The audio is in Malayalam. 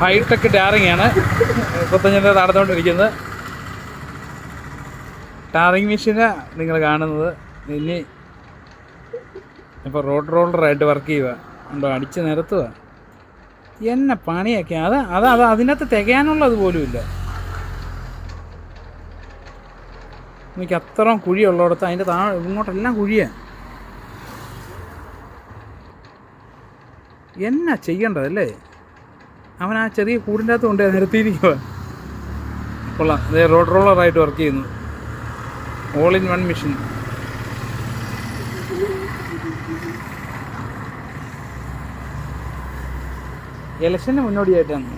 ഹൈടെക് ടാറിംഗ് ആണ് ഇപ്പം തന്നെ നടന്നുകൊണ്ടിരിക്കുന്നത്. ടാറിംഗ് മെഷീന് നിങ്ങൾ കാണുന്നത്. ഇനി ഇപ്പോൾ റോഡ് റോളറായിട്ട് വർക്ക് ചെയ്യുക ഉണ്ടോ, അടിച്ച് നിരത്തുക. എന്നെ പണിയൊക്കെ അതിനകത്ത് തികയാനുള്ളത് പോലും ഇല്ല. എനിക്ക് അത്രയും കുഴിയുള്ളിടത്ത് അതിൻ്റെ ഇങ്ങോട്ടെല്ലാം കുഴിയാണ്. എന്നാ ചെയ്യേണ്ടതല്ലേ? അവൻ ആ ചെറിയ കൂടിൻ്റെ അകത്ത് കൊണ്ട് നിരത്തിയിരിക്കുക. കൊള്ളാം. അതേ റോഡ് റോളറായിട്ട് വർക്ക് ചെയ്യുന്നു. All in one machine. ഇലക്ഷന് മുന്നോടിയായിട്ടാണ്.